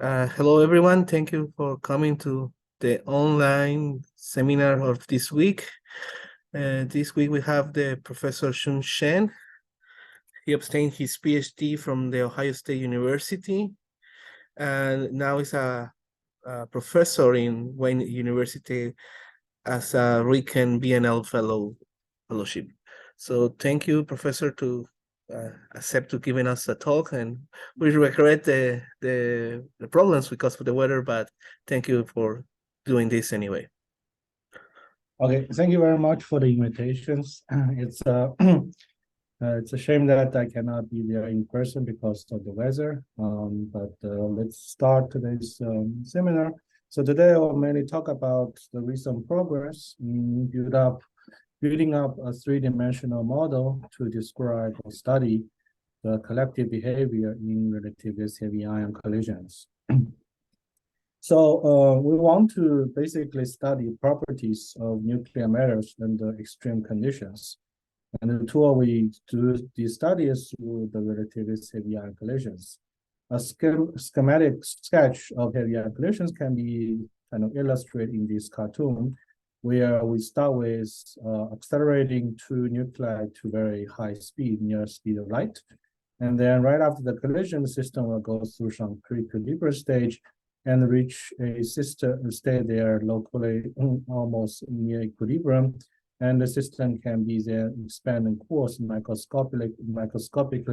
Hello, everyone. Thank you for coming to the online seminar of this week. This week we have the Professor Chun Chen. He obtained his PhD from the Ohio State University, and now is a professor in Wayne University as a RHIC and BNL fellowship. So thank you, Professor, to accept to giving us a talk, and we regret the problems because of the weather, but thank you for doing this anyway. Okay, thank you very much for the invitations. It's a shame that I cannot be there in person because of the weather. But let's start today's seminar. So today I will mainly talk about the recent progress in building up a three-dimensional model to describe or study the collective behavior in relativistic heavy ion collisions. So we want to basically study properties of nuclear matters under extreme conditions. And the tool we do these studies through the relativistic heavy ion collisions. A schematic sketch of heavy ion collisions can be kind of illustrated in this cartoon, where we start with accelerating two nuclei to very high speed, near speed of light. And then right after the collision, the system will go through some pre-equilibrium stage and reach a system, stay there locally almost near equilibrium. And the system can be then expand and cool microscopically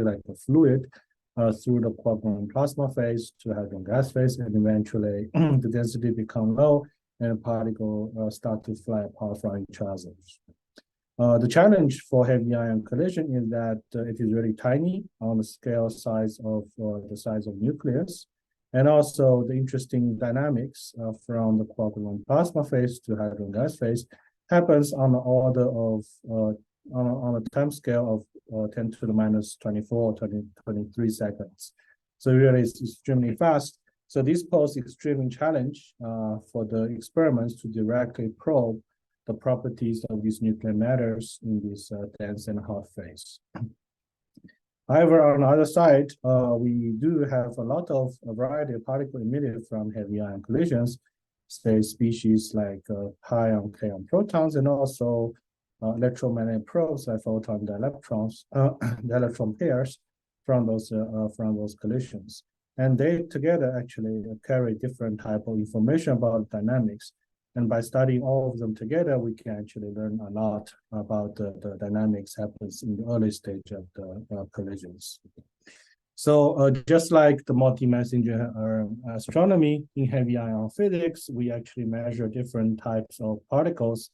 like a fluid through the Quark-Gluon Plasma phase to Hadron gas phase, and eventually the density become low and particles start to fly apart from each other. The challenge for heavy ion collision is that it is really tiny on the scale size of the size of nucleus, and also the interesting dynamics from the Quark-Gluon Plasma phase to Hadron gas phase happens on the order of on a time scale of 10 to the minus 24, 23 seconds. So really it's extremely fast. So this poses extreme challenge for the experiments to directly probe the properties of these nuclear matters in this dense and hot phase. However, on the other side, we do have a variety of particles emitted from heavy ion collisions, say species like pion, kaon protons, and also electromagnetic probes like photon and electrons, the electron pairs from those collisions. And they together actually carry different type of information about dynamics. And by studying all of them together, we can actually learn a lot about the dynamics happens in the early stage of the collisions. So just like the multi-messenger astronomy in heavy ion physics, we actually measure different types of particles,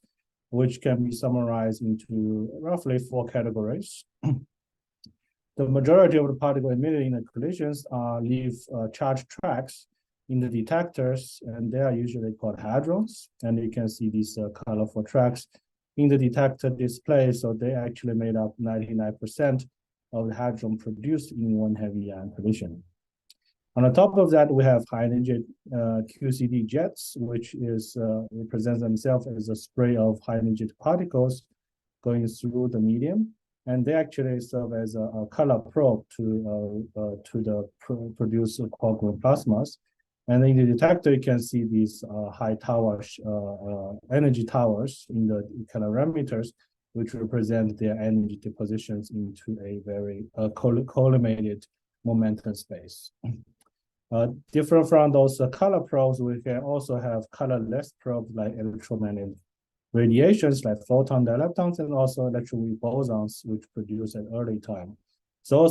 which can be summarized into roughly 4 categories. The majority of the particles emitted in the collisions leave charged tracks in the detectors, and they are usually called hadrons. And you can see these colorful tracks in the detector display. So they actually made up 99% of the hadron produced in one heavy ion collision. On the top of that, we have high energy QCD jets, which is represents themselves as a spray of high energy particles going through the medium. And they actually serve as a color probe to produce Quark-Gluon plasmas. And in the detector, you can see these high towers, energy towers in the calorimeters, which represent their energy depositions into a very collimated momentum space. Different from those color probes, we can also have colorless probes like electromagnetic radiations like photon leptons, and also electroweak bosons, which produce at early time. So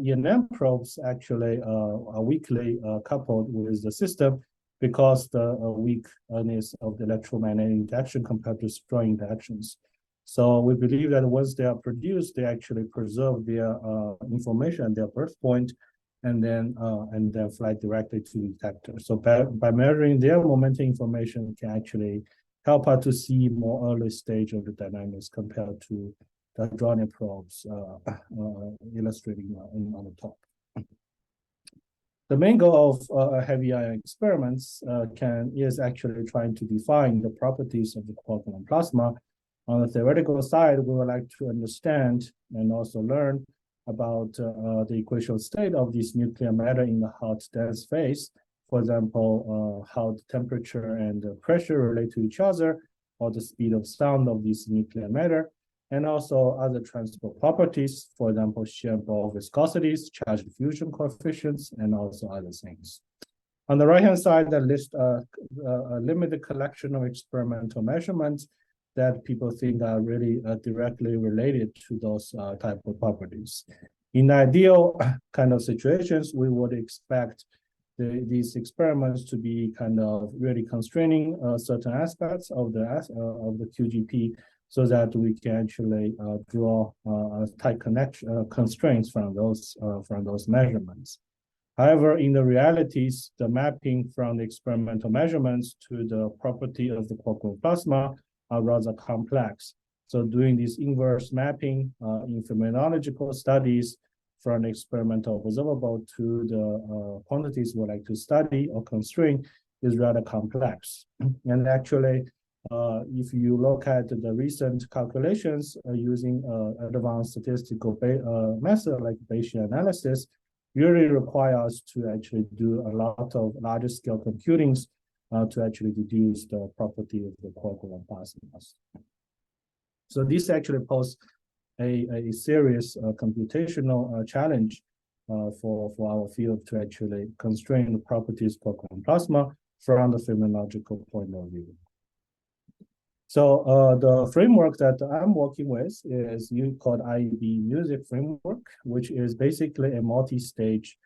E&M probes actually are weakly coupled with the system because the weakness of the electromagnetic interaction compared to strong interactions. So we believe that once they are produced, they actually preserve their information at their birth point, and then fly directly to the detector. So by measuring their momentum information, we can actually help us to see more early stage of the dynamics compared to the hadronic probes illustrating on the top. The main goal of heavy ion experiments is actually trying to define the properties of the Quark-Gluon plasma. On the theoretical side, we would like to understand and also learn about the equational state of this nuclear matter in the hot dense phase, for example, how the temperature and the pressure relate to each other, or the speed of sound of this nuclear matter, and also other transport properties, for example, shear ball viscosities, charge diffusion coefficients, and also other things. On the right-hand side, that lists a limited collection of experimental measurements that people think are really directly related to those type of properties. In ideal kind of situations, we would expect these experiments to be kind of really constraining certain aspects of the QGP, so that we can actually draw tight constraints from those measurements. However, in the realities, the mapping from the experimental measurements to the property of the Quark-Gluon plasma are rather complex. So doing this inverse mapping in phenomenological studies from the experimental observable to the quantities we like to study or constrain is rather complex. And actually, if you look at the recent calculations using advanced statistical method like Bayesian analysis, really require us to actually do a lot of larger scale computings to actually deduce the property of the Quark-Gluon plasmas. So this actually poses a serious computational challenge for our field to actually constrain the properties of Quark-Gluon plasma from the phenomenological point of view. So the framework that I'm working with is called IEB music framework, which is basically a multi-stage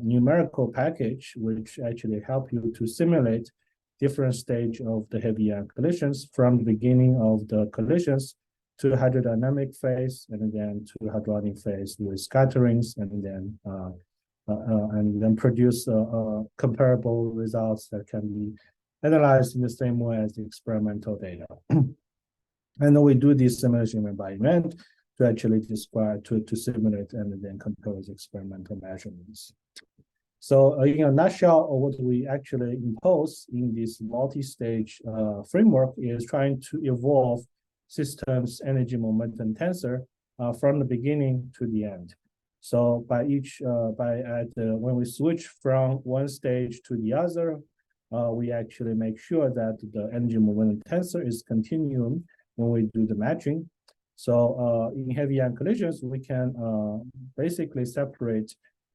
numerical package, which actually help you to simulate different stage of the heavy ion collisions from the beginning of the collisions to hydrodynamic phase, and then to hadronic phase with scatterings, and then produce comparable results that can be analyzed in the same way as the experimental data. And then we do this simulation event by event to actually describe, to simulate and then compare with experimental measurements. So in a nutshell, what we actually impose in this multi-stage framework is trying to evolve systems energy momentum tensor from the beginning to the end. So when we switch from one stage to the other, we actually make sure that the energy momentum tensor is continuum when we do the matching. So in heavy ion collisions, we can basically separate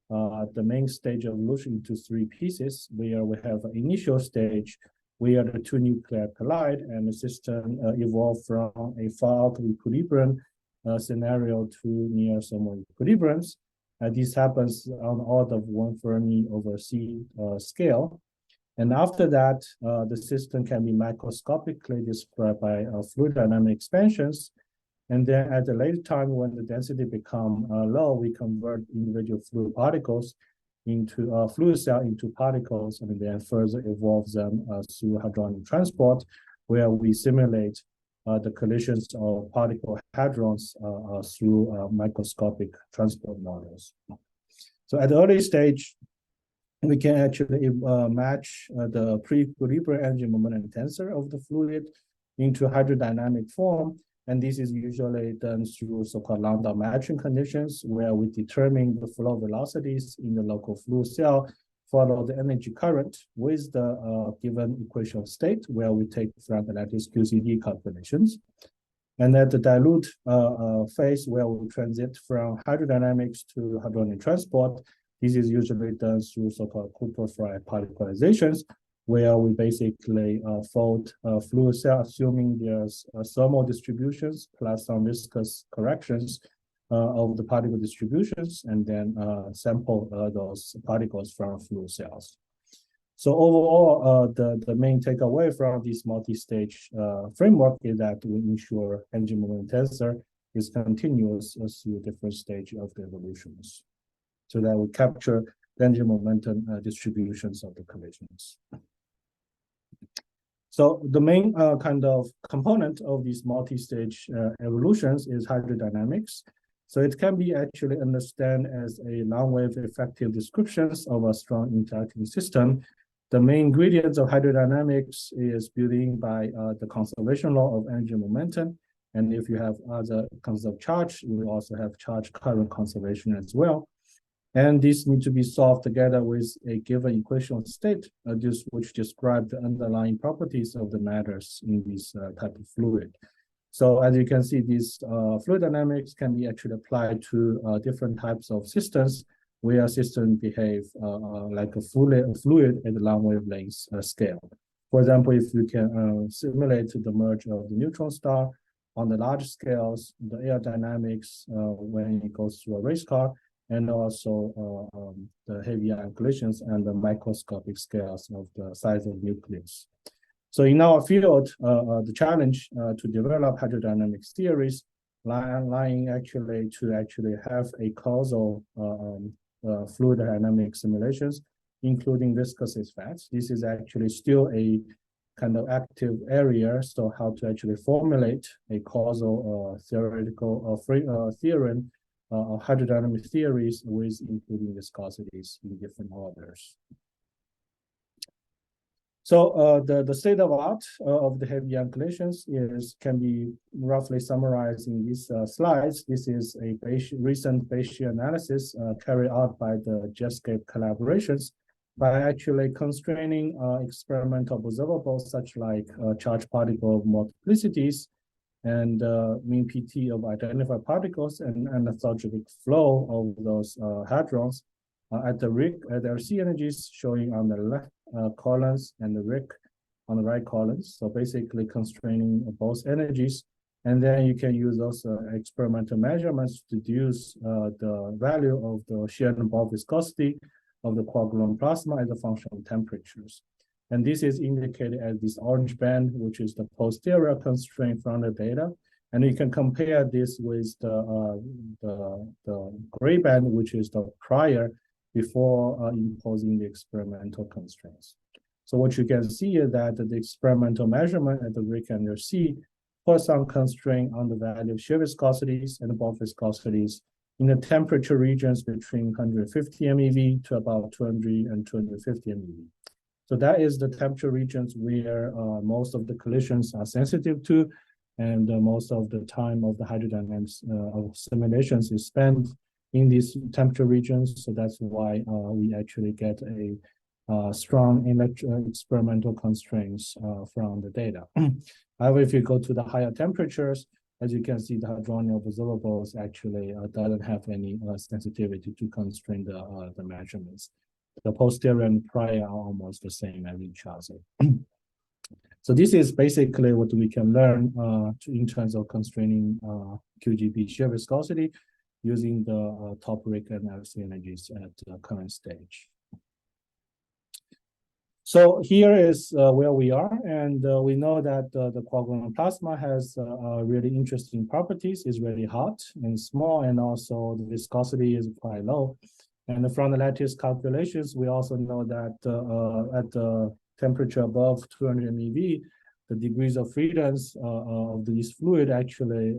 the main stage evolution into three pieces, where we have an initial stage where the two nuclei collide and the system evolve from a far out equilibrium scenario to near thermal equilibriums. This happens on the order of 1 Fermi over C scale. And after that, the system can be microscopically described by fluid dynamic expansions. And then at a later time, when the density become low, we convert individual fluid particles into fluid cell into particles, and then further evolve them through hadronic transport, where we simulate the collisions of particle hadrons through microscopic transport models. So at the early stage, we can actually match the pre-equilibrium energy momentum tensor of the fluid into hydrodynamic form. And this is usually done through so-called lambda matching conditions, where we determine the flow velocities in the local fluid cell, follow the energy current with the given equation of state, where we take from the lattice QCD calculations. And at the dilute phase, where we transit from hydrodynamics to hadronic transport, this is usually done through so-called Cooper-Frye particleizations, where we basically fold fluid cell, assuming there's thermal distributions plus some viscous corrections of the particle distributions, and then sample those particles from fluid cells. So overall, the main takeaway from this multi-stage framework is that we ensure energy momentum tensor is continuous through different stages of the evolutions, so that we capture the energy momentum distributions of the collisions. So the main kind of component of these multi-stage evolutions is hydrodynamics. So it can be actually understood as a long-wave effective descriptions of a strong interacting system. The main ingredients of hydrodynamics is building by the conservation law of energy momentum. And if you have other kinds of charge, we also have charge current conservation as well. And these need to be solved together with a given equation state, which describe the underlying properties of the matters in this type of fluid. So as you can see, these fluid dynamics can be actually applied to different types of systems where systems behave like a fluid at the long wavelength scale. For example, if you can simulate the merge of the neutron star on the large scales, the air dynamics when it goes through a race car, and also the heavy ion collisions and the microscopic scales of the size of nucleus. So in our field, the challenge to develop hydrodynamics theories lying actually to have a causal fluid dynamic simulations, including viscosity effects. This is actually still a kind of active area. So how to actually formulate a causal theoretical theorem of hydrodynamic theories with including viscosities in different orders. So the state of art of the heavy ion collisions can be roughly summarized in these slides. This is a recent Bayesian analysis carried out by the JetScape collaborations by actually constraining experimental observables such like charged particle multiplicities and mean PT of identified particles and anisotropy flow of those hadrons at the RHIC at RC energies showing on the left columns and the RHIC on the right columns. So basically constraining both energies. And then you can use those experimental measurements to deduce the value of the shear and bulk viscosity of the Quark-Gluon plasma as a function of temperatures. And this is indicated as this orange band, which is the posterior constraint from the data. And you can compare this with the gray band, which is the prior before imposing the experimental constraints. So what you can see is that the experimental measurement at the RHIC and the C put some constraint on the value of shear viscosities and bulk viscosities in the temperature regions between 150 MeV to about 200 and 250 MeV. So that is the temperature regions where most of the collisions are sensitive to, and most of the time of the hydrodynamics of simulations is spent in these temperature regions. So that's why we actually get a strong experimental constraints from the data. However, if you go to the higher temperatures, as you can see, the hadronic observables actually doesn't have any sensitivity to constrain the measurements. The posterior and prior are almost the same as each other. So this is basically what we can learn in terms of constraining QGP shear viscosity using the top RHIC and RC energies at the current stage. So here is where we are, and we know that the Quark-Gluon plasma has really interesting properties. It's really hot and small, and also the viscosity is quite low. And from the lattice calculations, we also know that at the temperature above 200 MeV, the degrees of freedoms of this fluid actually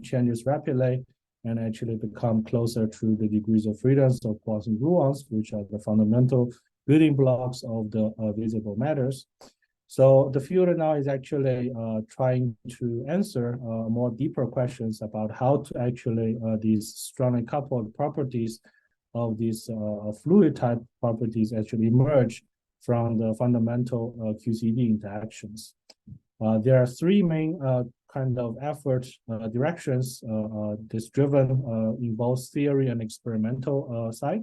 changes rapidly and actually become closer to the degrees of freedoms of quarks and gluons, which are the fundamental building blocks of the visible matters. So the field now is actually trying to answer more deeper questions about how to actually these strongly coupled properties of these fluid type properties actually emerge from the fundamental QCD interactions. There are three main kind of effort directions that's driven in both theory and experimental side.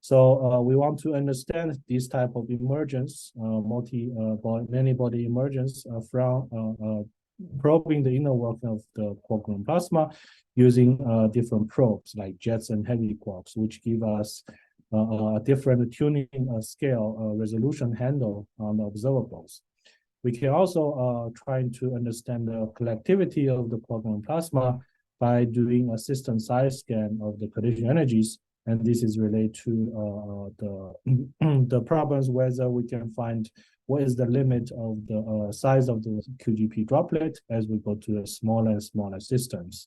So we want to understand this type of emergence, many body emergence from probing the inner working of the Quark-Gluon plasma using different probes like jets and heavy quarks, which give us a different tuning scale resolution handle on the observables. We can also try to understand the collectivity of the Quark-Gluon plasma by doing a system size scan of the collision energies. And this is related to the problems whether we can find what is the limit of the size of the QGP droplet as we go to the smaller and smaller systems.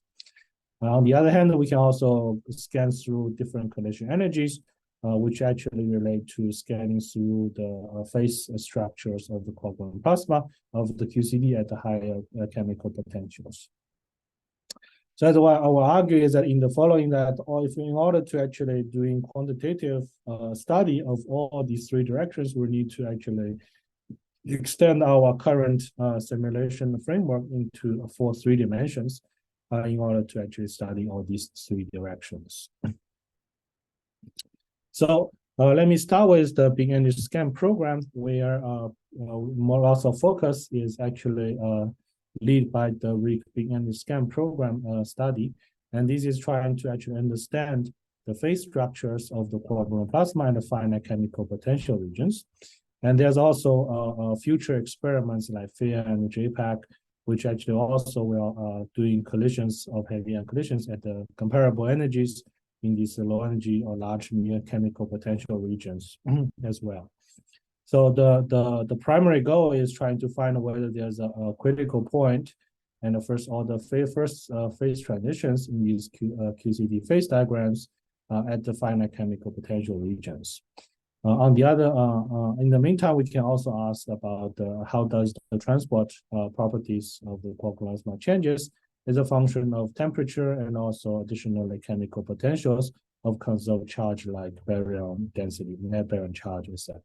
On the other hand, we can also scan through different collision energies, which actually relate to scanning through the phase structures of the Quark-Gluon plasma of the QCD at the higher chemical potentials. So that's why I will argue is that in the following that, or if in order to actually doing quantitative study of all these three directions, we need to actually extend our current simulation framework into for 3 dimensions in order to actually study all these 3 directions. So let me start with the big energy scan program, where more lots of focus is actually led by the RHIC big energy scan program study. And this is trying to actually understand the phase structures of the Quark-Gluon Plasma and the finite chemical potential regions. And there's also future experiments like FIA and JPAC, which actually also will doing collisions of heavy ion collisions at the comparable energies in these low energy or large near chemical potential regions as well. So the primary goal is trying to find whether there's a critical point and the first order phase transitions in these QCD phase diagrams at the finite chemical potential regions. On the other, in the meantime, we can also ask about how does the transport properties of the Quark-Gluon plasma changes as a function of temperature and also additional chemical potentials of conserved charge like baryon density, net baryon charge, etc.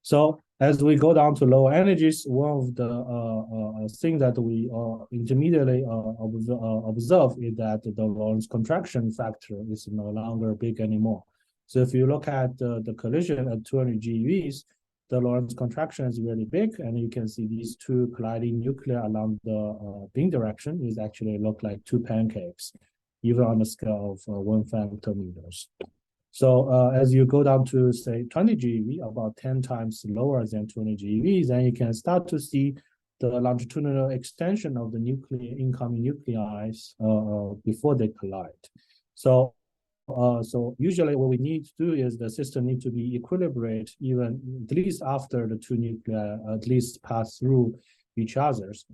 So as we go down to lower energies, one of the things that we intermediately observe is that the Lorentz contraction factor is no longer big anymore. So if you look at the collision at 200 GeVs, the Lorentz contraction is really big, and you can see these 2 colliding nuclei along the beam direction is actually look like 2 pancakes, even on the scale of 1 femtometers. So as you go down to say 20 GeV, about 10 times lower than 200 GeVs, then you can start to see the longitudinal extension of the incoming nuclei before they collide. So usually what we need to do is the system needs to be equilibrated even at least after the 2 nuclei at least pass through each other's.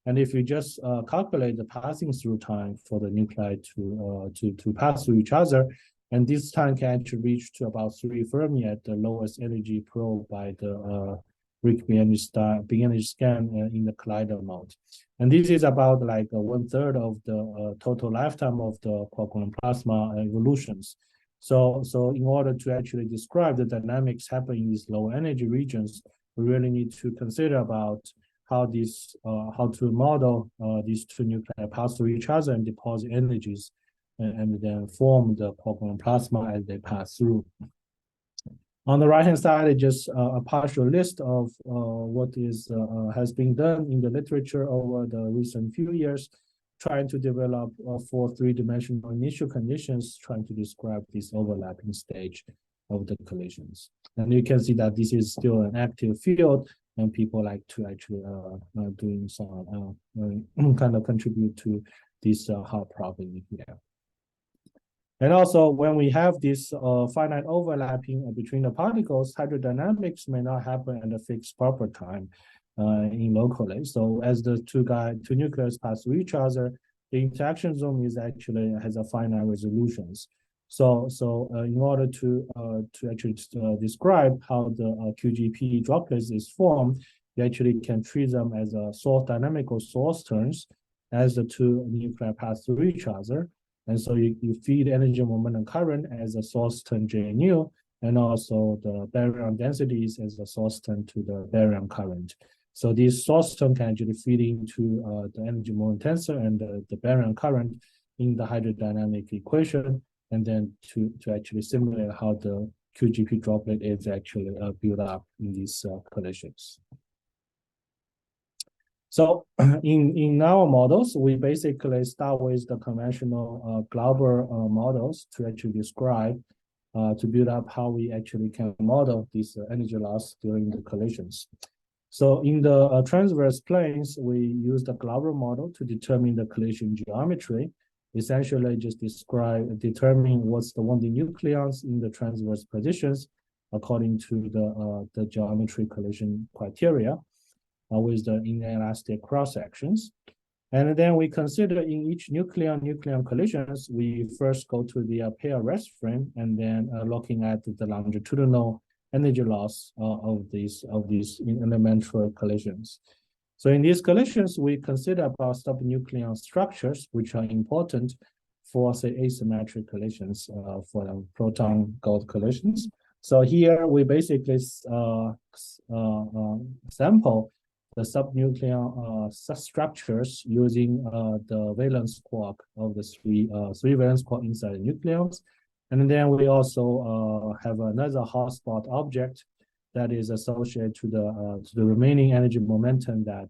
And if you just calculate the passing through time for the nuclei to pass through each other, and this time can actually reach to about 3 Fermi at the lowest energy probe by the RHIC big energy scan in the collider mode. And this is about like 1/3 of the total lifetime of the Quark-Gluon plasma evolutions. So in order to actually describe the dynamics happening in these low energy regions, we really need to consider about how to model these 2 nuclei pass through each other and deposit energies and then form the Quark-Gluon plasma as they pass through. On the right-hand side, it's just a partial list of what has been done in the literature over the recent few years, trying to develop 4 3-dimensional initial conditions, trying to describe this overlapping stage of the collisions. And you can see that this is still an active field, and people like to actually doing some kind of contribute to this hard problem here. And also, when we have this finite overlapping between the particles, hydrodynamics may not happen at a fixed proper time in locally. So as the two nucleus pass through each other, the interaction zone is actually has a finite resolutions. So in order to actually describe how the QGP droplets is formed, you actually can treat them as a source dynamical source terms as the 2 nuclei pass through each other. And so you feed energy momentum current as a source term J nu, and also the baryon densities as a source term to the baryon current. So this source term can actually feed into the energy moment tensor and the baryon current in the hydrodynamic equation, and then to actually simulate how the QGP droplet is actually built up in these collisions. So in our models, we basically start with the conventional Glauber models to actually describe, to build up how we actually can model this energy loss during the collisions. So in the transverse planes, we use the Glauber model to determine the collision geometry, essentially just determine what's the wounding nucleons in the transverse positions according to the geometry collision criteria. With the inelastic cross sections. And then we consider in each nucleon collisions, we first go to the pair rest frame and then looking at the longitudinal energy loss of these elementary collisions. So in these collisions, we consider about subnucleon structures, which are important for, say, asymmetric collisions, for the proton-gold collisions. So here we basically sample the subnucleon structures using the valence quark of the three valence quark inside the nucleons. And then we also have another hotspot object that is associated to the remaining energy momentum that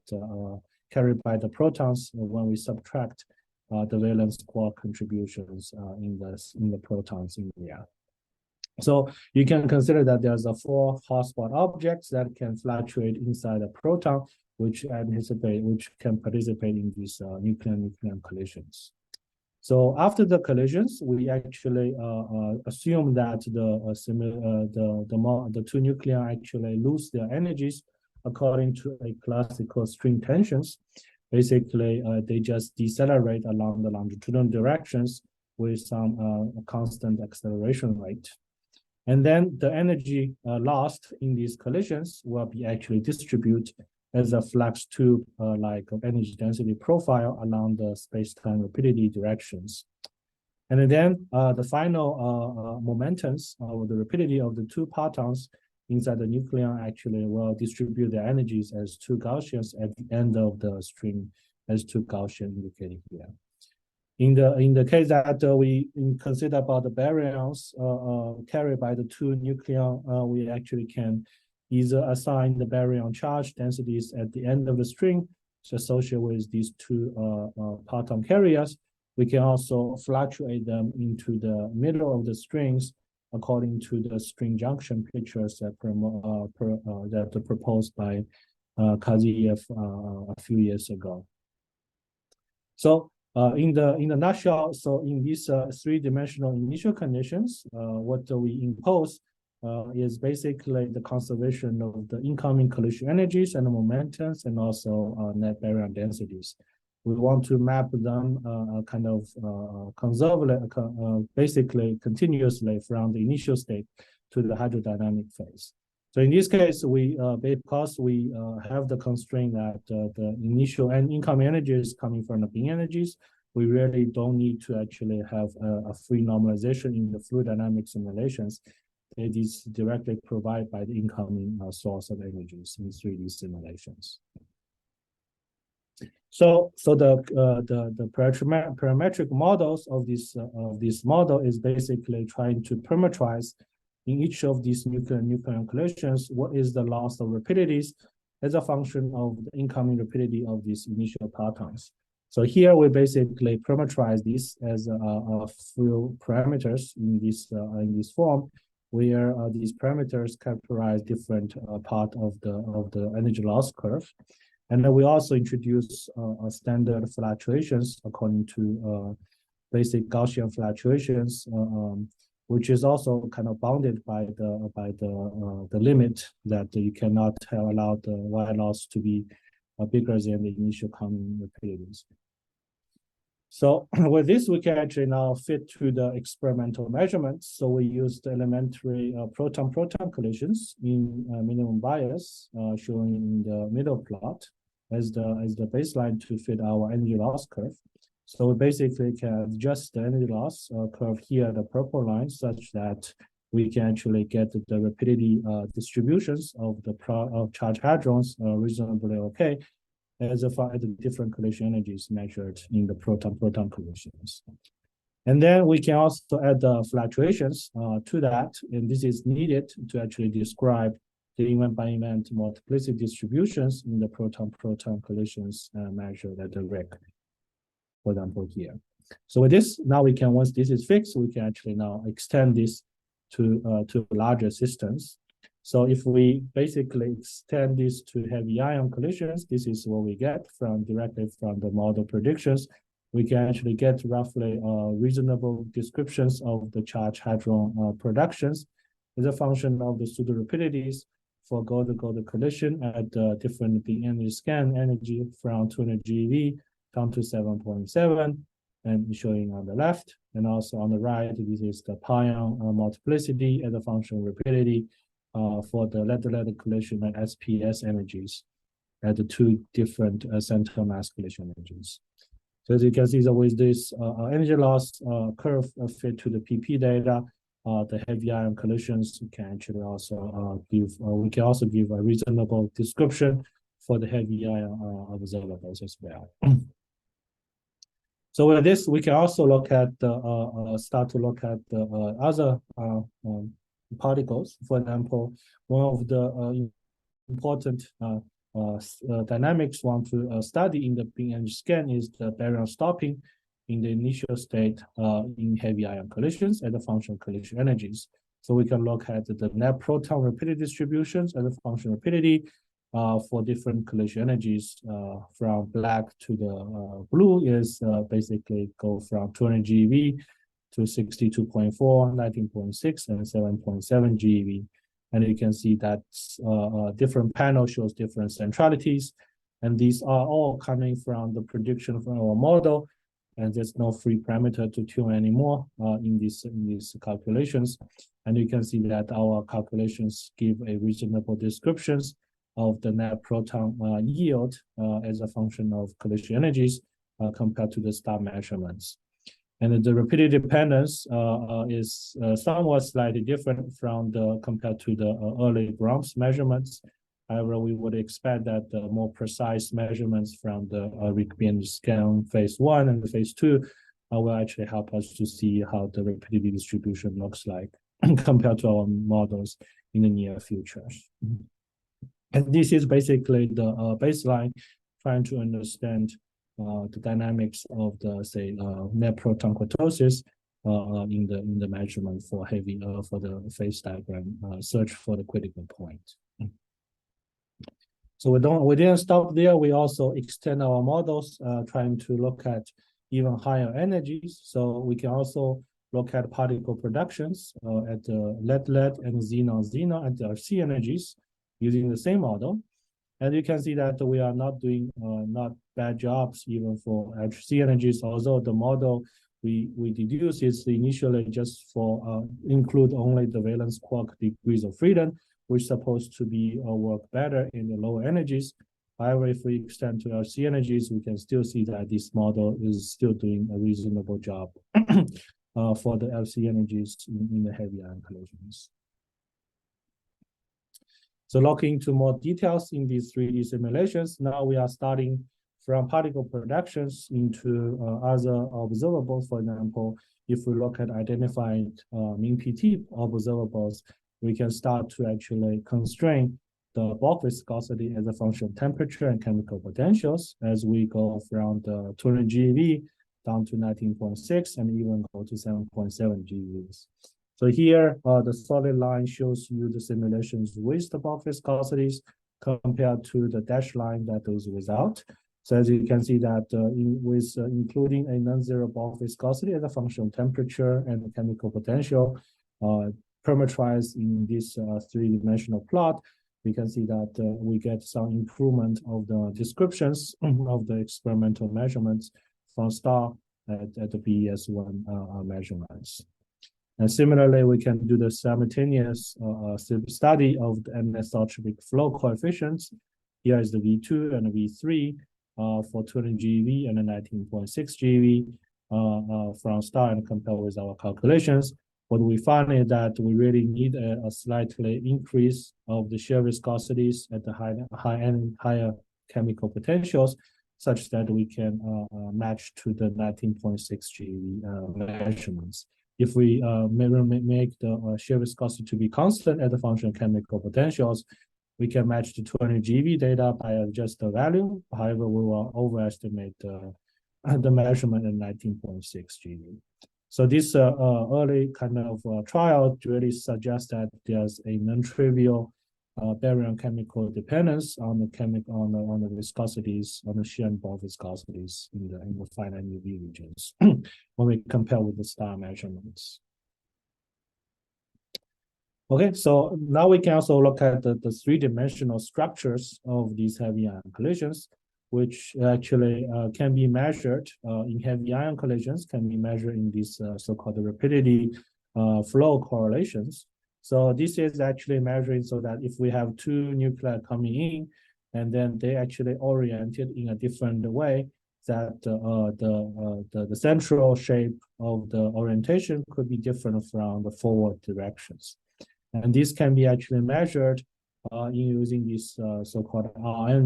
carried by the protons when we subtract the valence quark contributions in the protons in the air. So you can consider that there's a 4 hotspot objects that can fluctuate inside a proton, which can participate in these nucleon collisions. So after the collisions, we actually assume that the two nuclei actually lose their energies according to a classical string tensions. Basically, they just decelerate along the longitudinal directions with some constant acceleration rate. And then the energy lost in these collisions will be actually distributed as a flux tube like energy density profile along the space-time rapidity directions. And then the final momentums of the rapidity of the two partons inside the nucleon actually will distribute their energies as two Gaussians at the end of the string, as two Gaussian indicated here. In the case that we consider about the baryons carried by the two nucleon, we actually can either assign the baryon charge densities at the end of the string associated with these two parton carriers. We can also fluctuate them into the middle of the strings according to the string junction pictures that that proposed by Kaziev a few years ago. So in the nutshell, so in these three-dimensional initial conditions, what we impose is basically the conservation of the incoming collision energies and the momentums, and also net baryon densities. We want to map them kind of basically continuously from the initial state to the hydrodynamic phase. So in this case, because we have the constraint that the initial and incoming energies coming from the beam energies, we really don't need to actually have a free normalization in the fluid dynamic simulations. It is directly provided by the incoming source of energies in 3D simulations. So the parametric models of this model is basically trying to parameterize in each of these nucleon collisions what is the loss of rapidities as a function of the incoming rapidity of these initial partons. So here we basically parameterize this as a few parameters in this form, where these parameters characterize different part of the energy loss curve. And then we also introduce standard fluctuations according to basic Gaussian fluctuations, which is also kind of bounded by the limit that you cannot allow the Y loss to be bigger than the initial coming rapidities. So with this, we can actually now fit to the experimental measurements. So we use the elementary proton-proton collisions in minimum bias, shown in the middle plot as the baseline to fit our energy loss curve. So we basically can adjust the energy loss curve here, the purple line, such that we can actually get the rapidity distributions of the charge hadrons reasonably okay, as far as the different collision energies measured in the proton-proton collisions. And then we can also add the fluctuations to that, and this is needed to actually describe the event-by-event multiplicity distributions in the proton-proton collisions measured at the RHIC, for example, here. So with this, now we can, once this is fixed, we can actually now extend this to larger systems. So if we basically extend this to heavy ion collisions, this is what we get directly from the model predictions. We can actually get roughly reasonable descriptions of the charge hadron productions as a function of the pseudo rapidities for gold-to-gold collision at different beam energy scan energy from 200 GeV down to 7.7, and showing on the left, and also on the right, this is the pion multiplicity as a function of rapidity for the lead-to-lead collision and SPS energies. at the two different center mass collision energies. So as you can see, that with this energy loss curve fit to the PP data, the heavy ion collisions can actually also we can also give a reasonable description for the heavy ion observables as well. So with this, we can also look at start to look at the other particles. For example, one of the important dynamics want to study in the beam energy scan is the baryon stopping in the initial state in heavy ion collisions as a function of collision energies. So we can look at the net proton rapidity distributions as a function of rapidity for different collision energies from black to the blue is basically go from 200 GeV to 62.4, 19.6, and 7.7 GeV. And you can see that different panel shows different centralities. And these are all coming from the prediction from our model. And there's no free parameter to tune anymore in these calculations. And you can see that our calculations give a reasonable descriptions of the net proton yield as a function of collision energies compared to the star measurements. And the rapidity dependence is somewhat slightly different from compared to the early Brahms measurements. However, we would expect that the more precise measurements from the RHIC scan phase 1 and phase 2 will actually help us to see how the rapidity distribution looks like compared to our models in the near future. And this is basically the baseline, trying to understand the dynamics of the net proton kurtosis in the measurement for heavy for the phase diagram search for the critical point. So we didn't stop there. We also extend our models, trying to look at even higher energies. So we can also look at particle productions at the lead and xenon at the RC energies using the same model. And you can see that we are not doing not bad jobs even for HC energies, although the model we deduce is initially just for include only the valence quark degrees of freedom, which is supposed to be work better in the lower energies. However, if we extend to RC energies, we can still see that this model is still doing a reasonable job for the LC energies in the heavy ion collisions. So looking into more details in these 3D simulations, now we are starting from particle productions into other observables. For example, if we look at identified mean PT observables, we can start to actually constrain the bulk viscosity as a function of temperature and chemical potentials as we go from the 200 GeV down to 19.6 and even go to 7.7 GeVs. So here, the solid line shows you the simulations with the bulk viscosities compared to the dashed line that goes without. So as you can see that including a non-zero bulk viscosity as a function of temperature and the chemical potential, parameterized in this three-dimensional plot, we can see that we get some improvement of the descriptions of the experimental measurements from star at the BES1 measurements. And similarly, we can do the simultaneous study of the anisotropic flow coefficients. Here is the V2 and the V3 for 200 GeV and 19.6 GeV from star and compare with our calculations. What we find is that we really need a slightly increase of the shear viscosities at the higher chemical potentials, such that we can match to the 19.6 GeV measurements. If we make the shear viscosity to be constant as a function of chemical potentials, we can match the 200 GeV data by adjust the value. However, we will overestimate the measurement at 19.6 GeV. So this early kind of trial really suggests that there's a non-trivial baryon chemical dependence on the viscosities, on the shear and bulk viscosities in the finite UV regions when we compare with the star measurements. Okay, so now we can also look at the three-dimensional structures of these heavy ion collisions, which actually can be measured in heavy ion collisions, can be measured in these so-called rapidity flow correlations. So this is actually measuring so that if we have two nuclei coming in and then they actually oriented in a different way that the central shape of the orientation could be different from the forward directions. And this can be actually measured in using these so-called RN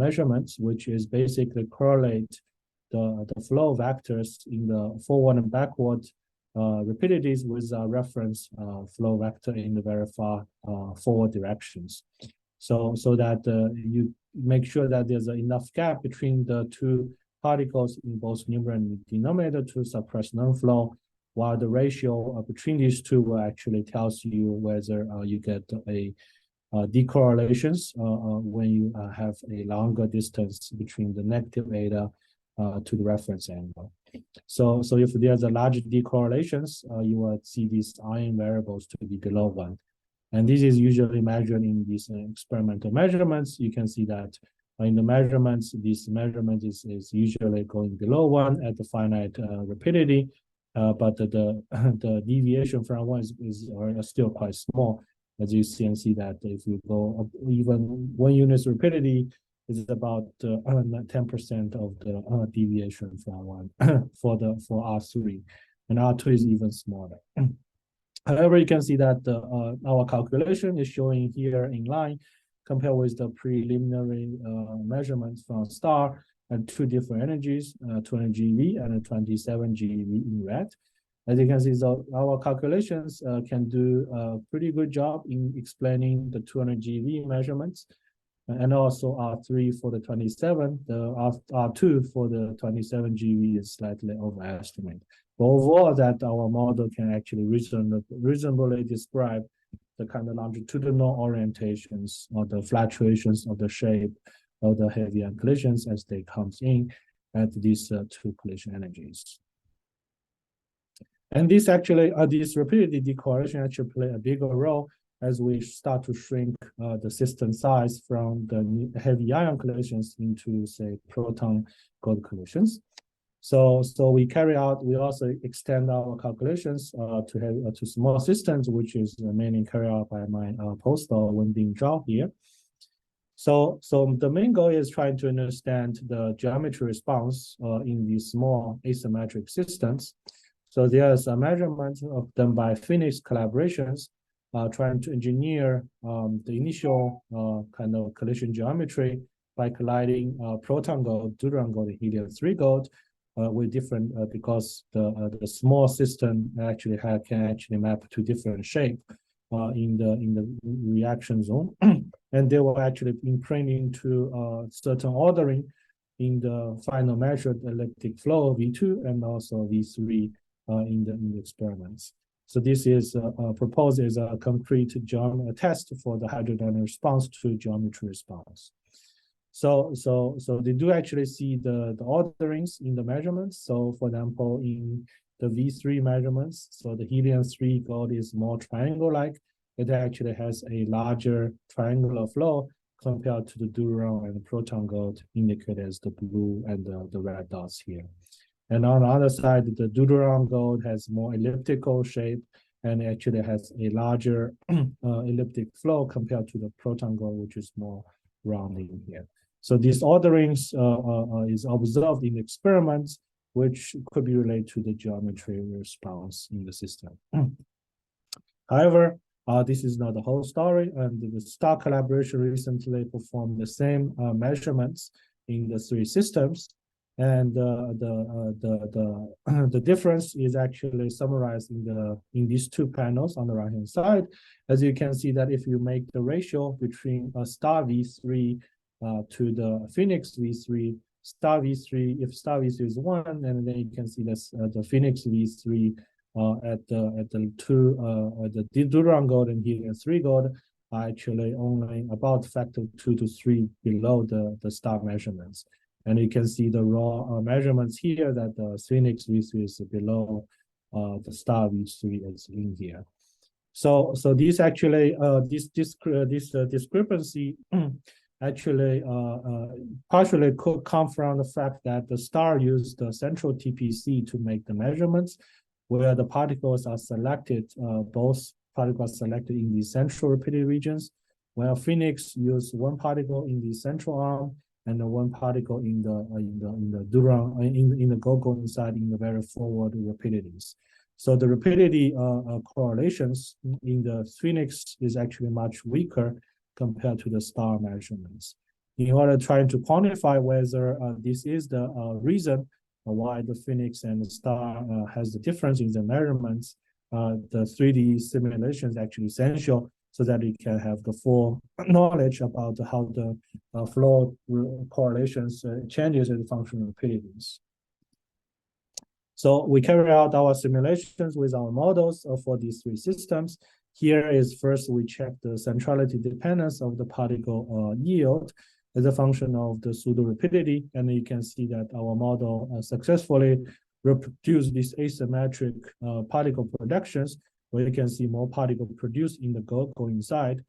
measurements, which is basically correlate the flow vectors in the forward and backward rapidities with a reference flow vector in the very far forward directions. So that you make sure that there's enough gap between the two particles in both numerator and denominator to suppress non-flow, while the ratio between these two will actually tells you whether you get a decorrelations when you have a longer distance between the negative eta to the reference angle. So if there's a large decorrelations, you will see these iron variables to be below 1. And this is usually measured in these experimental measurements. You can see that in the measurements, this measurement is usually going below 1 at the finite rapidity, but the deviation from 1 is still quite small. As you can see that if you go up even 1 unit's rapidity, is about 10% of the deviation from 1 for R3, and R2 is even smaller. However, you can see that our calculation is showing here in line compared with the preliminary measurements from STAR at 2 different energies, 200 GeV and 27 GeV in red. As you can see, so our calculations can do a pretty good job in explaining the 200 GeV measurements, and also R3 for the 27, the R2 for the 27 GeV is slightly overestimated. But overall, that our model can actually reasonably describe the kind of longitudinal orientations or the fluctuations of the shape of the heavy collisions as they comes in at these 2 collision energies. And this actually, this rapidity decorrelation actually play a bigger role as we start to shrink the system size from the heavy ion collisions into, say, proton gold collisions. So we also extend our calculations to small systems, which is mainly carried out by my postdoc Wenbing Zhao here. So the main goal is trying to understand the geometry response in these small asymmetric systems. So there's a measurement of them by PHENIX collaborations, trying to engineer the initial kind of collision geometry by colliding proton gold, deuteron gold, and helium-3 gold with different because the small system actually can actually map to different shape in the reaction zone, and they were actually imprinting to certain ordering in the final measured elliptic flow V2 and also V3 in the experiments. So this is proposed as a concrete test for the hydrodynamic response to geometry response. So they do actually see the orderings in the measurements. So for example, in the V3 measurements, so the helium-3 gold is more triangle-like. It actually has a larger triangular flow compared to the deuteron and the proton gold indicated as the blue and the red dots here. And on the other side, the deuteron gold has more elliptical shape and actually has a larger elliptic flow compared to the proton gold, which is more rounding here. So these orderings is observed in experiments, which could be related to the geometry response in the system. However, this is not the whole story, and the STAR collaboration recently performed the same measurements in the 3 systems. And the difference is actually summarized in these 2 panels on the right-hand side. As you can see that if you make the ratio between a star V3 to the PHENIX V3, star V3, if star V3 is 1, and then you can see this the PHENIX V3 at the deuteron gold and helium-3 gold are actually only about factor 2 to 3 below the star measurements. And you can see the raw measurements here that the PHENIX V3 is below the star V3 is in here. So this actually this discrepancy actually partially could come from the fact that the star used the central TPC to make the measurements, where the particles are selected, both particles selected in the central rapidity regions, while PHENIX use one particle in the central arm and one particle in the go inside in the very forward rapidities. So the rapidity correlations in the PHENIX is actually much weaker compared to the star measurements. In order trying to quantify whether this is the reason why the PHENIX and the star has the difference in the measurements, the 3D simulation is actually essential so that we can have the full knowledge about how the flow correlations changes in functional rapidities. So we carry out our simulations with our models for these three systems. Here is first we check the centrality dependence of the particle yield as a function of the pseudo rapidity, and you can see that our model successfully reproduced these asymmetric particle productions, where you can see more particle produced in the go inside,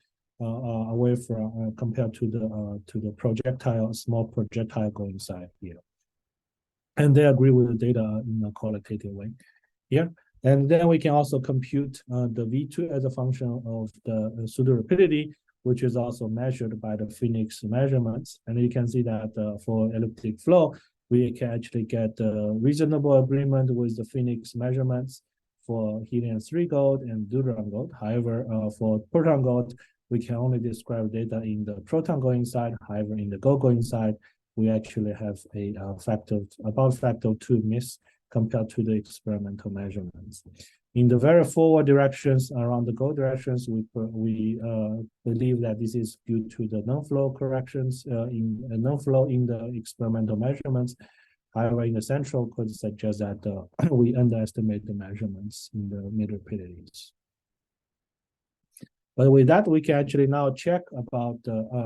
away from compared to the projectile, small projectile go inside here. And they agree with the data in a qualitative way here. And then we can also compute the V2 as a function of the pseudo rapidity, which is also measured by the PHENIX measurements. And you can see that for elliptic flow, we can actually get reasonable agreement with the PHENIX measurements for helium-3 gold and deuterium gold. However, for proton gold, we can only describe data in the proton going side. However, in the go going side, we actually have a about factor of 2 miss compared to the experimental measurements. In the very forward directions around the go directions, we believe that this is due to the non-flow corrections in non-flow in the experimental measurements. However, in the central could suggest that we underestimate the measurements in the mid rapidities. But with that, we can actually now check about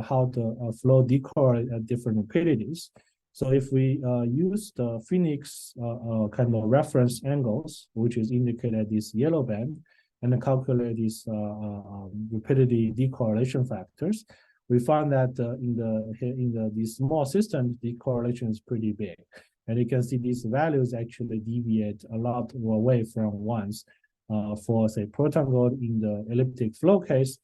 how the flow decorrelate at different rapidities. So if we use the PHENIX kind of reference angles, which is indicated at this yellow band, and calculate these rapidity decorrelation factors, we found that in these small systems, the correlation is pretty big. And you can see these values actually deviate a lot away from ones for, say, proton gold in the elliptic flow case,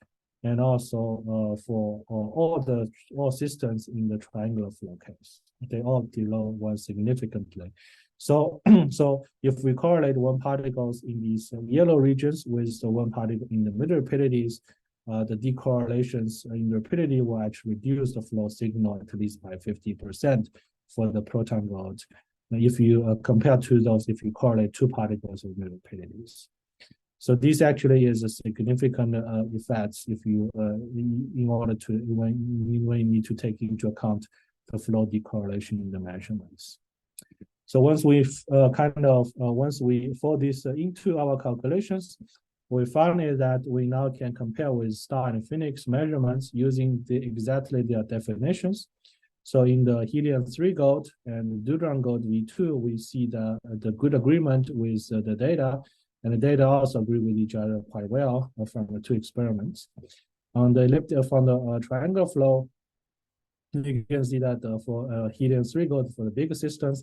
and also for all systems in the triangular flow case. They all below one significantly. So, so if we correlate one particles in these yellow regions with the one particle in the mid rapidities, the decorrelations in rapidity will actually reduce the flow signal at least by 50% for the proton gold. If you compare to those, if you correlate two particles with mid rapidities. So this actually is a significant effects if you in order to when you need to take into account the flow decorrelation in the measurements. So once we've once we fold this into our calculations, we found that we now can compare with star and PHENIX measurements using exactly their definitions. So in the helium-3 gold and deuterium gold V2, we see the good agreement with the data. And the data also agree with each other quite well from the two experiments. On the elliptic, from the triangular flow, you can see that for helium-3 gold for the bigger systems,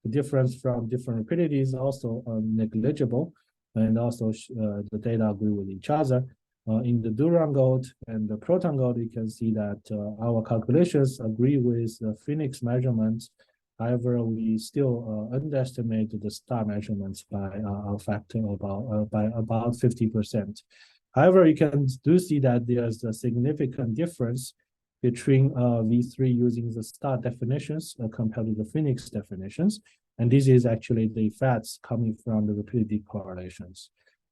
the difference from different rapidities is also negligible, and also the data agree with each other. In the deuterium gold and the proton gold, you can see that our calculations agree with the PHENIX measurements. However, we still underestimate the star measurements by a factor by about 50%. However, you can see that there's a significant difference between V3 using the star definitions compared to the PHENIX definitions, and this is actually the effects coming from the rapidity correlations.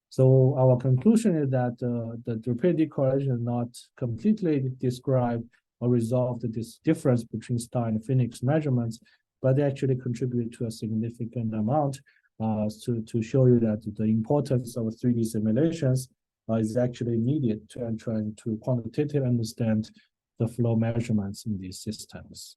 So our conclusion is that the rapidity correlation not completely describe or resolve this difference between star and PHENIX measurements, but they actually contribute to a significant amount to show you that the importance of 3D simulations is actually needed to trying to quantitatively understand the flow measurements in these systems.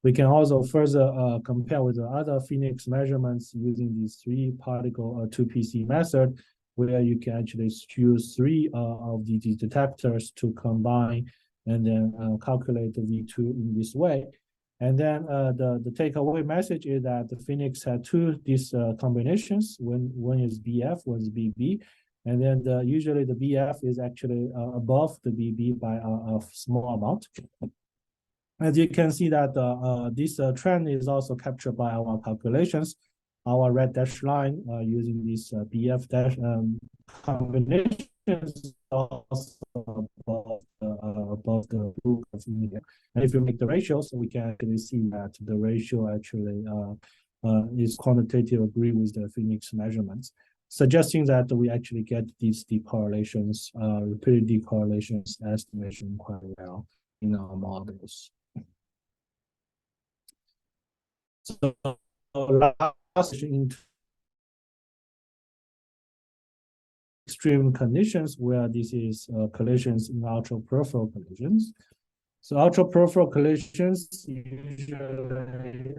We can also further compare with the other PHENIX measurements using these 3-particle 2PC method, where you can actually choose 3 of these detectors to combine and then calculate the V2 in this way. And then the takeaway message is that the PHENIX had these combinations. One is BF, one is BB. And then usually the BF is actually above the BB by a small amount. As you can see that this trend is also captured by our calculations. Our red dashed line using this BF dash combination is also above the blue curve in here. And if you make the ratios, we can actually see that the ratio actually is quantitative agree with the PHENIX measurements, suggesting that we actually get these decorrelations, repeated decorrelations estimation quite well in our models. So last into extreme conditions where this is collisions in ultra-peripheral collisions. So ultra-peripheral collisions usually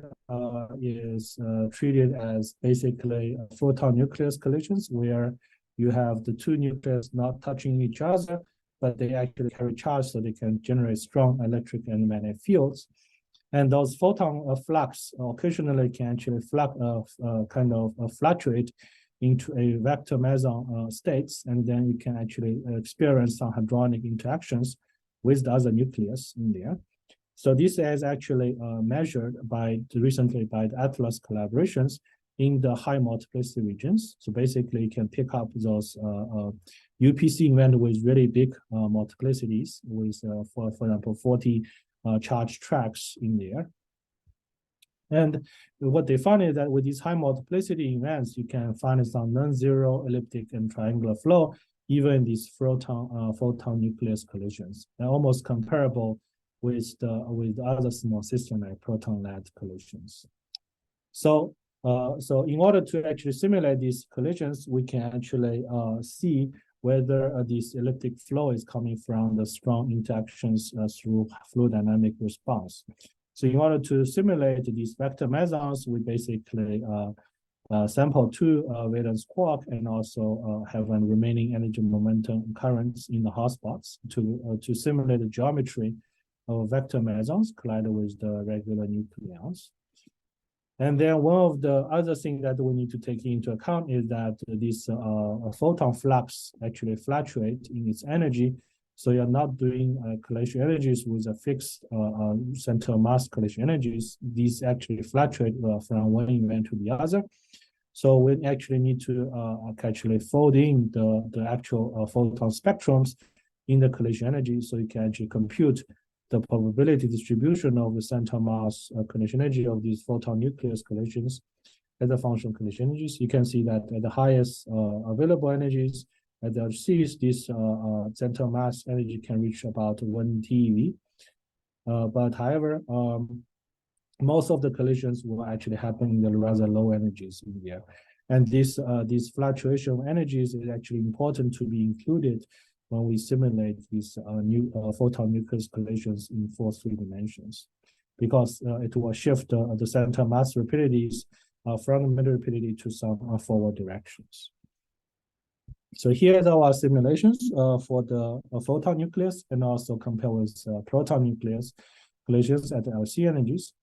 is treated as basically photon nucleus collisions, where you have the two nucleus not touching each other, but they actually carry charge, so they can generate strong electric and magnetic fields. And those photon flux occasionally can actually fluctuate into a vector meson states, and then you can actually experience some hadronic interactions with the other nucleus in there. So this is actually measured recently by the ATLAS collaborations in the high multiplicity regions. So basically you can pick up those UPC event with really big multiplicities with, for example, 40 charge tracks in there. And what they found is that with these high multiplicity events, you can find some non-zero elliptic and triangular flow, even in these photon nucleus collisions, and almost comparable with the other small system like proton-lead collisions. So in order to actually simulate these collisions, we can actually see whether this elliptic flow is coming from the strong interactions through fluid dynamic response. So in order to simulate these vector mesons, we basically sample two valence quark and also have a remaining energy momentum currents in the hotspots to simulate the geometry of vector mesons collided with the regular nucleons. And then one of the other things that we need to take into account is that this photon flux actually fluctuate in its energy. So you're not doing collision energies with a fixed center mass collision energies. These actually fluctuate from one event to the other. So we actually need to actually fold in the actual photon spectrums in the collision energy, so you can actually compute the probability distribution of the center mass collision energy of these photon nucleus collisions as a function of collision energies. You can see that at the highest available energies, at the Cs, this center mass energy can reach about 1 TeV. But however, most of the collisions will actually happen in the rather low energies in there. And this fluctuation of energies is actually important to be included when we simulate these new photon nucleus collisions in 4-3 dimensions, because it will shift the center mass rapidities from the middle rapidity to some forward directions. So here's our simulations for the photon nucleus, and also compare with proton nucleus collisions at the LC energies.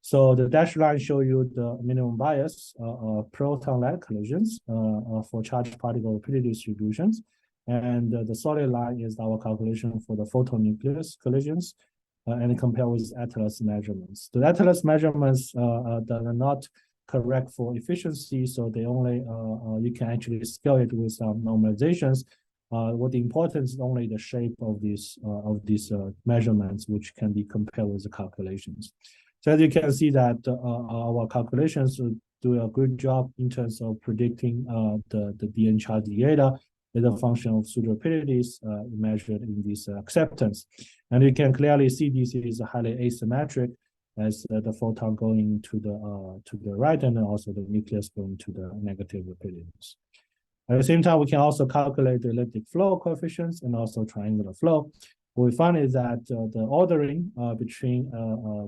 So the dashed line show you the minimum bias proton-lead collisions for charged particle rapidity distributions. And the solid line is our calculation for the photon nucleus collisions, and compare with ATLAS measurements. The ATLAS measurements that are not correct for efficiency, so they only you can actually scale it with some normalizations. What the importance is only the shape of these measurements, which can be compared with the calculations. So as you can see that our calculations do a good job in terms of predicting the BN charge data as a function of pseudo rapidities measured in this acceptance. And you can clearly see this is highly asymmetric, as the photon going to the right, and then also the nucleus going to the negative rapidities. At the same time, we can also calculate the elliptic flow coefficients and also triangular flow. What we find is that the ordering between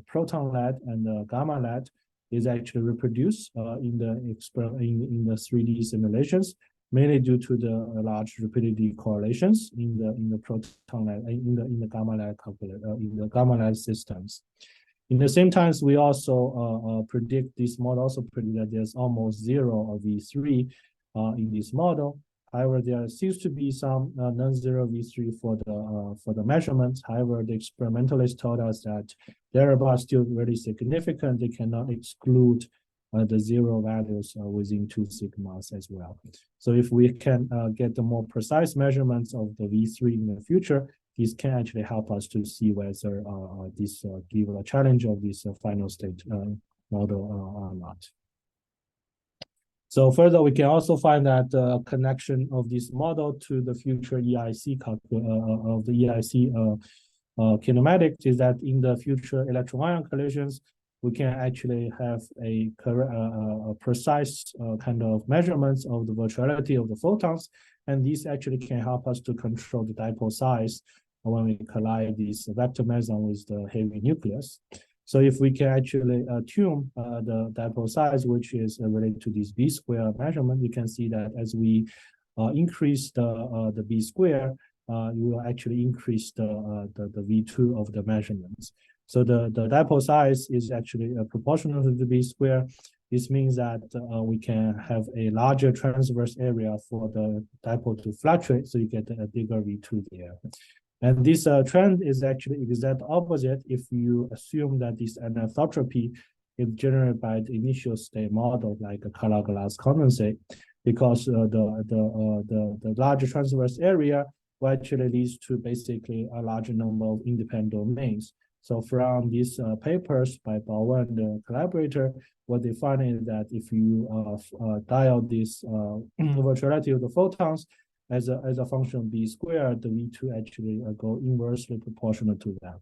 proton-lead and gamma-lead is actually reproduced in the 3D simulations, mainly due to the large rapidity correlations in the proton-lead in the gamma-lead systems. In the same times, we also predict, this model also predict that there's almost zero of V3 in this model. However, there seems to be some non-zero V3 for the measurements. However, the experimentalists told us that their are still really significant. They cannot exclude the zero values within 2 sigmas as well. So if we can get the more precise measurements of the V3 in the future, this can actually help us to see whether this give a challenge of this final state model or not. So further, we can also find that the connection of this model to the future EIC of the EIC kinematics is that in the future electron-ion collisions, we can actually have a precise kind of measurements of the virtuality of the photons, and this actually can help us to control the dipole size when we collide this vector meson with the heavy nucleus. So if we can actually tune the dipole size, which is related to this B square measurement, you can see that as we increase the B square, you will actually increase the V2 of the measurements. So the dipole size is actually proportional to the B square. This means that we can have a larger transverse area for the dipole to fluctuate, so you get a bigger V2 there. And this trend is actually exact opposite if you assume that this anisotropy is generated by the initial state model, like a color glass condensate, because the larger transverse area will actually leads to basically a larger number of independent domains. So from these papers by Bao and the collaborator, what they find is that if you dial this virtuality of the photons as a function of B squared, the V2 actually go inversely proportional to that.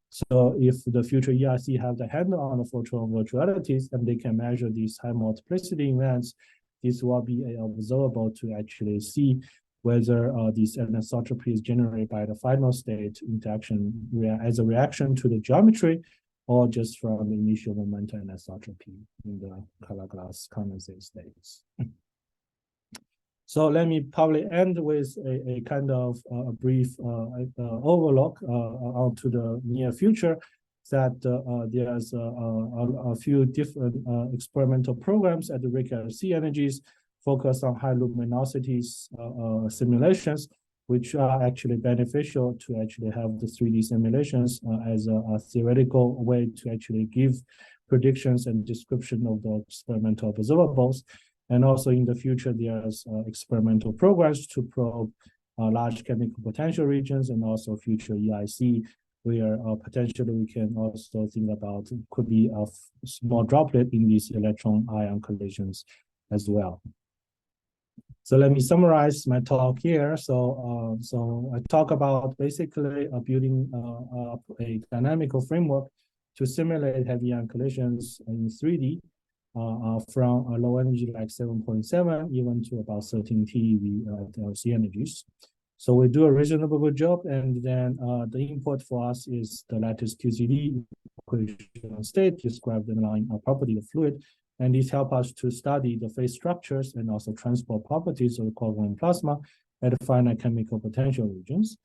So if the future ERC have the handle on the photon virtualities and they can measure these high multiplicity events, this will be observable to actually see whether this anisotropy is generated by the final state interaction as a reaction to the geometry or just from the initial momentum anisotropy in the color glass condensate states. So let me probably end with a kind of a brief overlook onto the near future, that there's a few different experimental programs at the RHIC energies focused on high luminosities simulations, which are actually beneficial to actually have the 3D simulations as a theoretical way to actually give predictions and description of the experimental observables. And also in the future, there's experimental programs to probe large chemical potential regions and also future EIC, where potentially we can also think about could be a small droplet in these electron-ion collisions as well. So let me summarize my talk here. So I talk about basically building a dynamical framework to simulate heavy ion collisions in 3D. From a low energy like 7.7 even to about 13 TeV LC energies. So we do a reasonable good job, and then the input for us is the lattice QCD equation state, describe the underlying property of fluid, and this helps us to study the phase structures and also transport properties of the Quark-Gluon plasma at the finite chemical potential regions.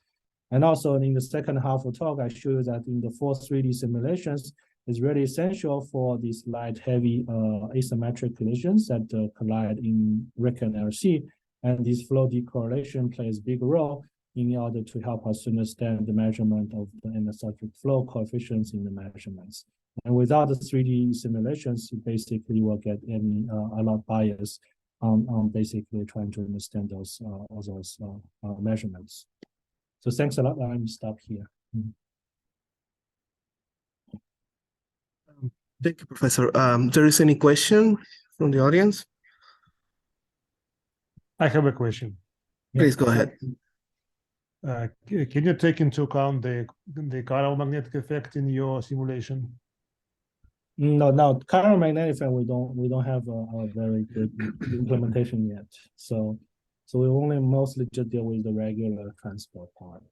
And also in the second half of the talk, I show you that in the 4 3D simulations, is really essential for these light heavy asymmetric collisions that collide in RHIC and LC. And this flow decorrelation plays a big role in order to help us understand the measurement of the anisotropic flow coefficients in the measurements. And without the 3D simulations, you basically will get a lot of bias on basically trying to understand those measurements. So thanks a lot. I'm stop here. Thank you, Professor. There is any question from the audience? I have a question. Please go ahead. Can you take into account the chiral magnetic effect in your simulation? No, chiral magnetic effect we don't have a very good implementation yet. So we only mostly just deal with the regular transport part.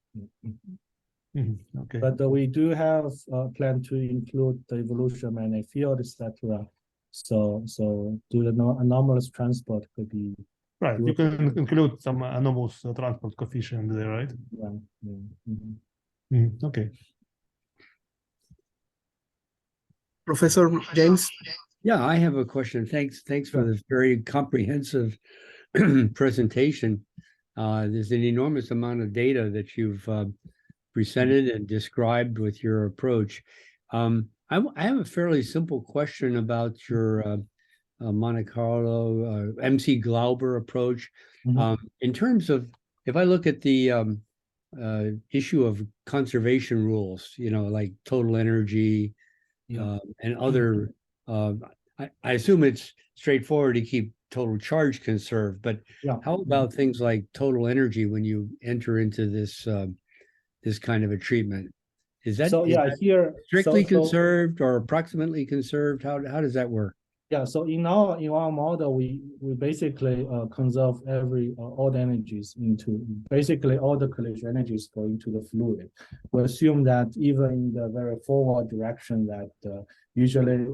Okay. But we do have a plan to include the evolution of magnetic field, etc. So do the anomalous transport could be right. You can include some anomalous transport coefficient there, right? Yeah. Okay. Professor James? Yeah, I have a question. Thanks for this very comprehensive presentation. There's an enormous amount of data that you've presented and described with your approach. I have a fairly simple question about your Monte Carlo MC-GLAUBER approach. In terms of, if I look at the issue of conservation rules, like total energy and other, I assume it's straightforward to keep total charge conserved, but how about things like total energy when you enter into this this kind of a treatment? Is that, strictly conserved or approximately conserved? How does that work? Yeah, so in our model, we basically conserve all the energies into basically all the collision energies go into the fluid. We assume that even in the very forward direction that usually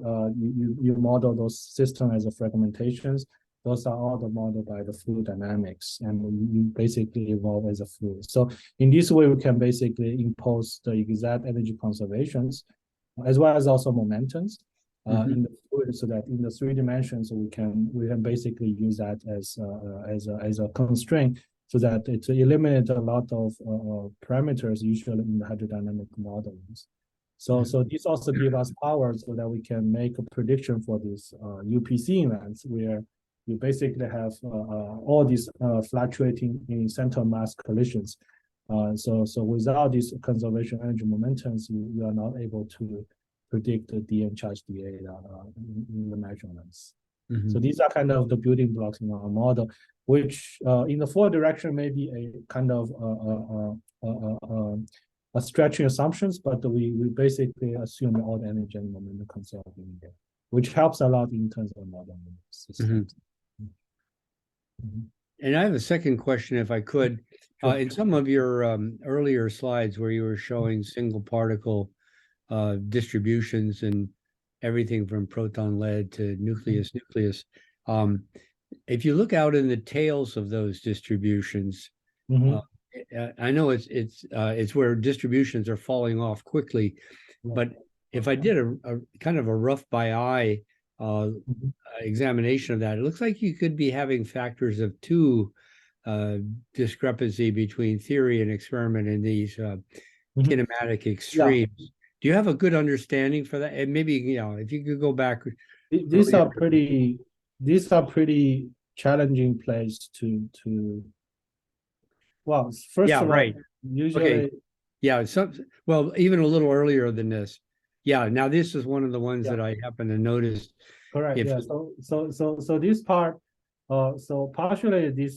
you model those systems as a fragmentations. Those are all the modeled by the fluid dynamics, and you basically evolve as a fluid. So in this way, we can basically impose the exact energy conservations, as well as also momentums. In the fluid, so that in the 3 dimensions we can basically use that as a constraint, so that it eliminates a lot of parameters usually in the hydrodynamic modelings. So this also gives us power so that we can make a prediction for these UPC events where you basically have all these fluctuating in center mass collisions. So without these conservation energy momentums, you are not able to predict the D and charge dA in the measurements. So these are kind of the building blocks in our model, which in the forward direction may be a kind of a stretching assumptions, but we basically assume all the energy and momentum conserved in there, which helps a lot in terms of modeling systems. And I have a second question, if I could. In some of your earlier slides where you were showing single particle distributions and everything from proton lead to nucleus. If you look out in the tails of those distributions, I know it's where distributions are falling off quickly, but if I did a kind of a rough by eye examination of that, it looks like you could be having factors of 2 discrepancy between theory and experiment in these kinematic extremes. Do you have a good understanding for that? And maybe, if you could go back. These are pretty challenging place to well, first of all, usually well, even a little earlier than this. Now this is one of the ones that I happen to notice. Correct. So this part, so partially the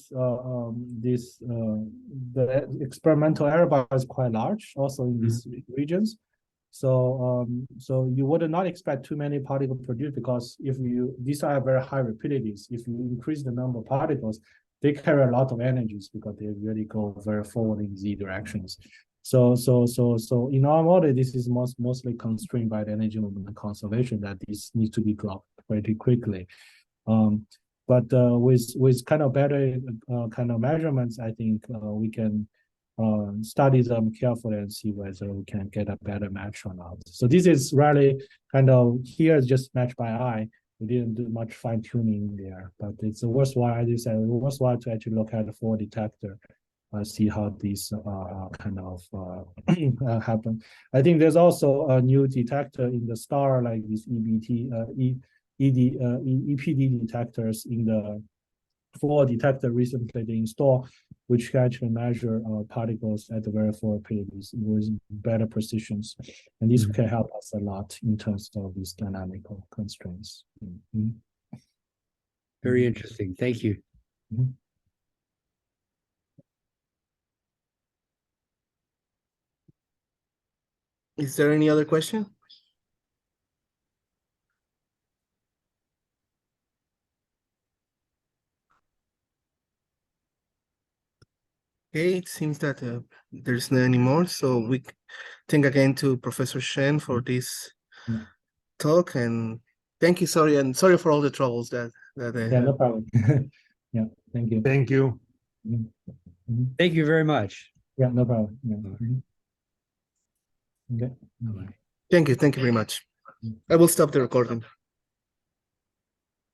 experimental error bar is quite large also in these regions. So you would not expect too many particles produced, because these are very high rapidities. If you increase the number of particles, they carry a lot of energies because they really go very forward in Z directions. So in our model, this is mostly constrained by the energy moment conservation, that this needs to be dropped pretty quickly. But with kind of better kind of measurements, I think we can study them carefully and see whether we can get a better match or not. So this is really kind of here just matched by eye. We didn't do much fine tuning there, but it's worthwhile, as you said, worthwhile to actually look at the forward detector, see how these kind of happen. I think there's also a new detector in the star, like these EPD detectors in the forward detector recently they installed, which can actually measure particles at the very forward rapidities with better precisions. And this can help us a lot in terms of these dynamical constraints. Very interesting. Thank you. Is there any other question? Okay, it seems that there's not any more. So we thank again to Professor Chen for this talk, and thank you. Sorry for all the troubles that no problem. Thank you. Thank you. Thank you very much. No problem. Okay. Thank you very much. I will stop the recording.